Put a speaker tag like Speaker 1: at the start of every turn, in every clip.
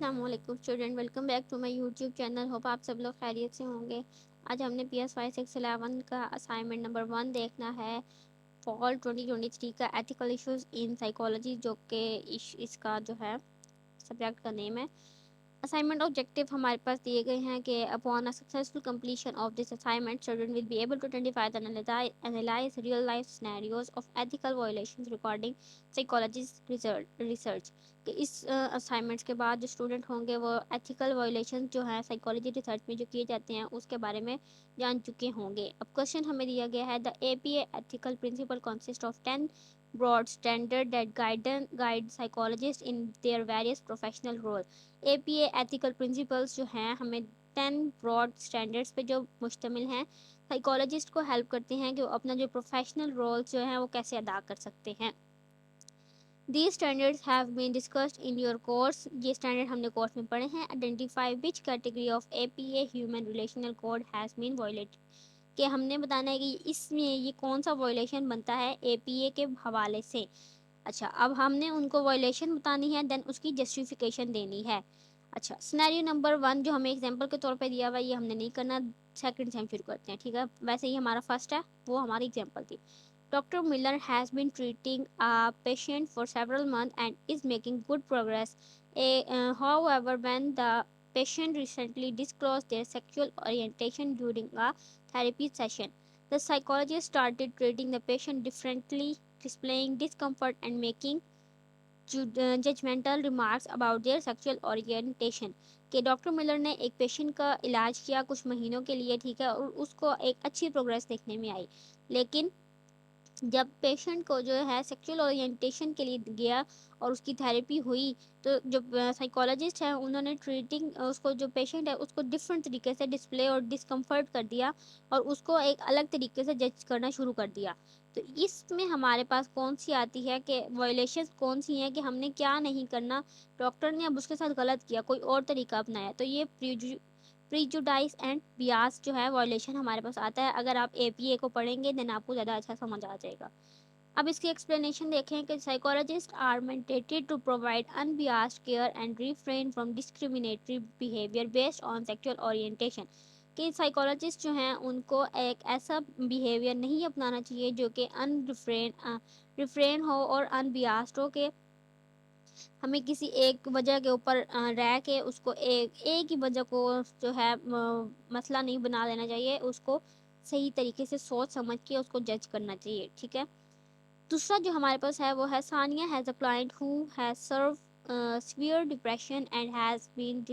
Speaker 1: अस्सलामुअलैकुम student, welcome back to my YouTube channel. Hope आप सब लोग खैरियत से होंगे। आज हमने PS5 611 का असाइनमेंट नंबर 1 देखना है। फॉल 2023 का एथिकल इश्यूज इन साइकोलॉजी, जो कि इसका जो है सब्जेक्ट का नेम है। असाइनमेंट ऑब्जेक्टिव हमारे पास दिए गए हैं कि upon a successful completion of this assignment student will be able to identify and analyse real life scenarios of ethical violations regarding psychologist research. कि इस असाइनमेंट्स के बाद जो स्टूडेंट होंगे वो एथिकल वायलेशन जो है साइकोलॉजी रिसर्च में जो किए जाते हैं उसके बारे में जान चुके होंगे। अब क्वेश्चन हमें दिया गया है, the APA ethical principle consist of 10 broad standard that guide psychologists in their various professional role। APA ethical principles जो हैं हमें 10 ब्रॉड स्टैंडर्ड्स पे जो मुश्तमिल हैं, साइकोलॉजिस्ट को हेल्प करते हैं कि वो अपना जो प्रोफेशनल रोल जो है वो कैसे अदा कर सकते हैं। These standards have been discussed in your course। ये स्टैंडर्ड हमने कोर्स में पढ़े हैं। Identify which category of APA human relational code has been violated। कि हमने बताना है कि इसमें ये कौन सा वायलेशन बनता है APA के हवाले से। अच्छा, अब हमने उनको वायलेशन बतानी है, देन उसकी जस्टिफिकेशन देनी है। अच्छा, सिनेरियो नंबर 1 जो हमें एग्जांपल के तौर पे दिया हुआ है, ये हमने नहीं करना। सेकंड से हम शुरू करते हैं, ठीक है। वैसे ही हमारा फर्स्ट है, वो हमारी एग्जांपल थी। Dr. Miller has been treating a patient for several months and is making good progress. However, when the patient recently disclosed their sexual orientation during a therapy session, the psychologist started treating the patient differently, displaying discomfort and making judgemental remarks about their sexual orientation. कि doctor Miller ने एक patient का इलाज किया कुछ महीनों के लिए, ठीक है, और उसको एक अच्छी प्रोग्रेस देखने में आई। लेकिन जब पेशेंट को जो है सेक्सुअल ओरिएंटेशन के लिए गया और उसकी थेरेपी हुई, तो जो साइकोलॉजिस्ट है उन्होंने ट्रीटिंग उसको, जो पेशेंट है उसको डिफरेंट तरीके से डिस्प्ले और डिस्कम्फर्ट कर दिया और उसको एक अलग तरीके से जज करना शुरू कर दिया। तो इसमें हमारे पास कौन सी आती है कि वायलेशंस कौन सी हैं, कि हमने क्या नहीं करना, डॉक्टर ने अब उसके साथ गलत किया, कोई और तरीका अपनाया, तो ये प्रीजुडाइस एंड बियास जो है वायलेशन हमारे पास आता है। अगर आप APA को पढ़ेंगे देन आपको ज़्यादा अच्छा समझ आ जाएगा। अब इसकी एक्सप्लेनेशन देखें कि psychologist are mandated to provide unbiased care and refrain from discriminatory behaviour based on sexual orientation. कि साइकोलॉजिस्ट जो हैं उनको एक ऐसा बिहेवियर नहीं अपनाना चाहिए जो कि रिफ्रेन हो और अनबियास्ड हो, के हमें किसी एक वजह के ऊपर रह के उसको एक ही वजह को जो है मसला नहीं बना देना चाहिए, उसको सही तरीके से सोच समझ के उसको जज करना चाहिए, ठीक है। दूसरा जो हमारे पास है वो है, Sania has a client who has serve severe depression and has been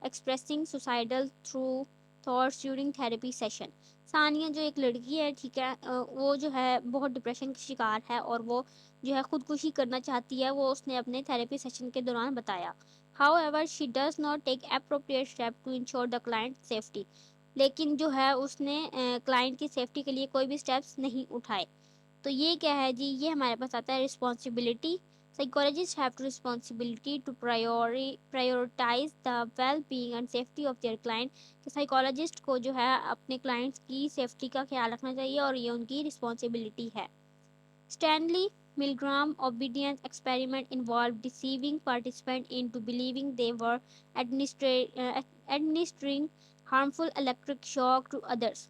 Speaker 1: expressing suicidal through thoughts during therapy session। Sania जो एक लड़की है, ठीक है, वो जो है बहुत डिप्रेशन की शिकार है और वो जो है खुदकुशी करना चाहती है, वो उसने अपने थेरेपी सेशन के दौरान बताया। However, she does not take appropriate steps to ensure the client safety। लेकिन जो है उसने क्लाइंट की सेफ्टी के लिए कोई भी स्टेप्स नहीं उठाए। तो ये क्या है जी, ये हमारे पास आता है responsibility. Psychologist have to responsibility to prioritize the well being and safety of their client. कि साइकोलॉजिस्ट को जो है अपने क्लाइंट्स की सेफ्टी का ख्याल रखना चाहिए और ये उनकी रिस्पॉन्सिबिलिटी है। Stanley Milgram obedience experiment involved deceiving participants into believing they were administering harmful electric shock to others.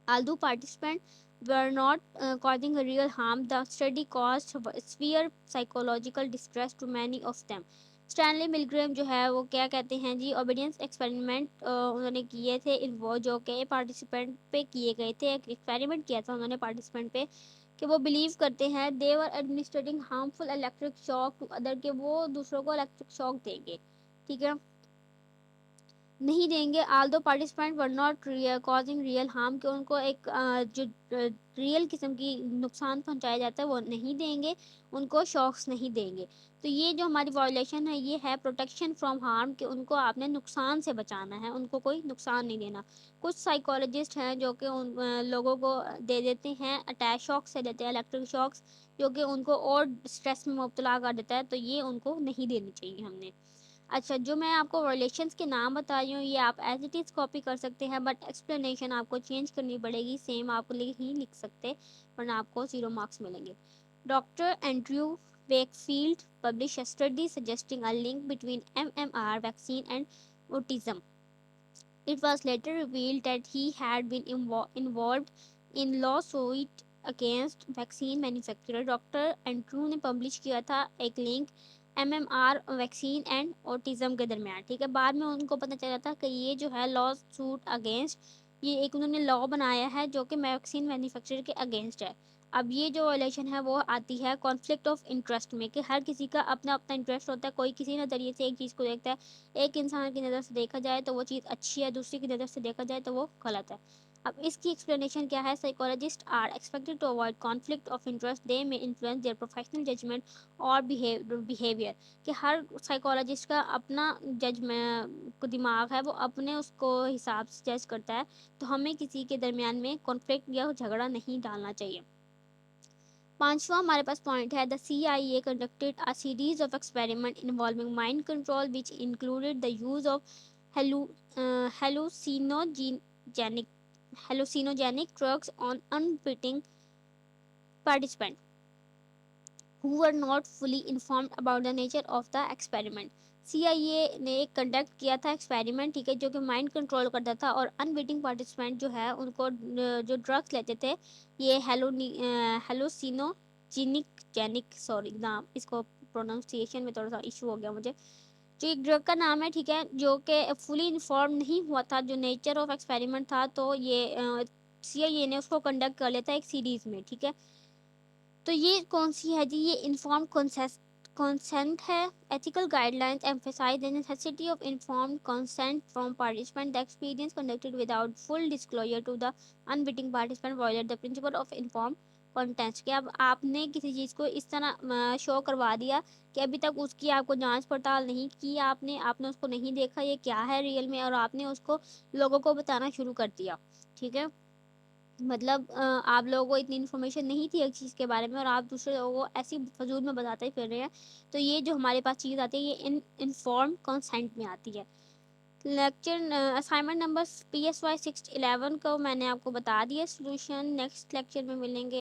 Speaker 1: Although participants were not causing a real harm, the study caused severe psychological distress to many of them। Stanley Milgram जो है वो क्या कहते हैं जी, obedience experiment उन्होंने किए थे, वो जो कि पार्टिसिपेंट पे किए गए थे। एक एक्सपेरिमेंट किया था उन्होंने पार्टिसिपेंट पे कि वो बिलीव करते हैं they were administrating harmful electric shock to other, के वो दूसरों को इलेक्ट्रिक शॉक देंगे, ठीक है, नहीं देंगे। आल दो participant were not causing real harm, कि उनको एक जो रियल किस्म की नुकसान पहुंचाया जाता है वो नहीं देंगे, उनको शॉक्स नहीं देंगे। तो ये जो हमारी वायलेशन है ये है प्रोटेक्शन फ्रॉम हार्म, कि उनको आपने नुकसान से बचाना है, उनको कोई नुकसान नहीं देना। कुछ साइकोलॉजिस्ट हैं जो कि उन लोगों को दे देते हैं अटैच शॉक्स से देते हैं, इलेक्ट्रिक शॉक्स, जो कि उनको और स्ट्रेस में मुब्तला कर देता है, तो ये उनको नहीं देनी चाहिए हमने। अच्छा, जो मैं आपको रिलेशंस के नाम बता रही हूँ ये आप एज इट इज़ कॉपी कर सकते हैं, बट एक्सप्लेनेशन आपको चेंज करनी पड़ेगी, सेम आप ही लिख सकते, वरना आपको 0 मार्क्स मिलेंगे। Doctor Andrew Wakefield published a study suggesting a link between MMR vaccine and autism. It was later revealed that he had been involved in lawsuit against vaccine manufacturer doctor Andrew ने publish किया था एक link MMR vaccine and autism के दरमियान। ठीक है, बाद में उनको पता चला था कि ये जो है लॉ सूट अगेंस्ट, ये एक उन्होंने लॉ बनाया है जो कि वैक्सीन मैन्युफैक्चरर के अगेंस्ट है। अब ये जो वायलेशन है वो आती है कॉन्फ्लिक्ट ऑफ इंटरेस्ट में, कि हर किसी का अपना अपना इंटरेस्ट होता है, कोई किसी नज़रिए से एक चीज़ को देखता है। एक इंसान की नज़र से देखा जाए तो वो चीज़ अच्छी है, दूसरी की नज़र से देखा जाए तो वो गलत है। अब इसकी एक्सप्लेनेशन क्या है? Psychologist are expected to avoid conflict of interest, they may influence their professional judgement और बिहेवियर। कि हर साइकोलॉजिस्ट का अपना जजमेंट दिमाग है, वो अपने उसको हिसाब से जज करता है। तो हमें किसी के दरमियान में कॉन्फ्लिक्ट या झगड़ा नहीं डालना चाहिए। पांचवा हमारे पास पॉइंट है, the CIA conducted a series of experiment involving mind control which included the use of hallucinogenic hallucinogenic drugs on unwitting participants who were not fully informed about the nature of the experiment. CIA ने एक conduct किया था experiment, ठीक है, जो कि mind control करता था और अनविटिंग पार्टिसिपेंट जो है उनको जो ड्रग्स लेते थे, ये हेलोसिनोजेनिक जेनिक सॉरी नाम, इसको प्रोनाउंसिएशन में थोड़ा सा इशू हो गया मुझे। जो एक ड्रग का नाम है, ठीक है, जो कि फुली इन्फॉर्म नहीं हुआ था जो नेचर ऑफ एक्सपेरिमेंट था, तो ये CIA ने उसको कंडक्ट कर लिया था एक सीरीज में। ठीक है, तो ये कौन सी है जी? ये इन्फॉर्म्ड consent है। ethical guidelines emphasize the necessity of informed consent from participant. The experience conducted without full disclosure to the unwitting participant violate the principle of informed consent। कि अब आपने किसी चीज़ को इस तरह शो करवा दिया कि अभी तक उसकी आपको जांच पड़ताल नहीं की, आपने उसको नहीं देखा ये क्या है रियल में, और आपने उसको लोगों को बताना शुरू कर दिया। ठीक है, मतलब आप लोगों को इतनी इन्फॉर्मेशन नहीं थी एक चीज़ के बारे में और आप दूसरे लोगों को ऐसी फजूल में बताते ही फिर रहे हैं। तो ये जो हमारे पास चीज़ आती है ये इनफॉर्म कंसेंट में आती है। लेक्चर असाइनमेंट नंबर PSY 611 को मैंने आपको बता दिया सोल्यूशन। नेक्स्ट लेक्चर में मिलेंगे।